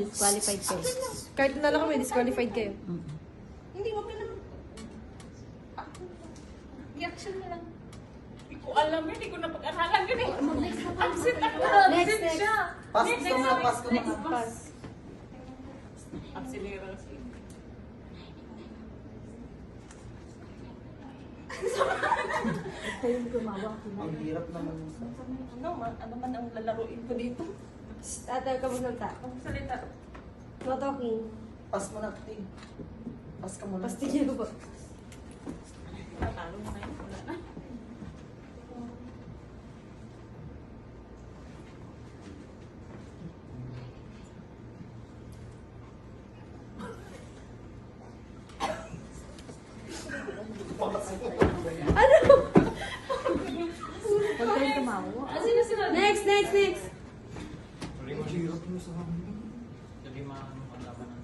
Disqualified kayo. Kahit na lang kami, disqualified kayo. Hindi, wag na lang. Reaction na lang. Hindi ko alam yun, hindi ko napag-aralan yun eh. Absent ako. Absent siya. Pass ko na, pass ko na. Pass. Absent na kasi. Kayong gumawa. Ang hirap naman yung sa... Ano man ang lalaruin ko dito? Ate, ka magsalita. Ang salita. No talking. Pass mo na, Ting. Pass ka muna. Pastilyo ba? Natalo na yun. Wala na. Ano? Huwag kayong tumawa. Sino sila? Next, next, next. Ang hirap mo sa amin. Jadi maano pang laban ng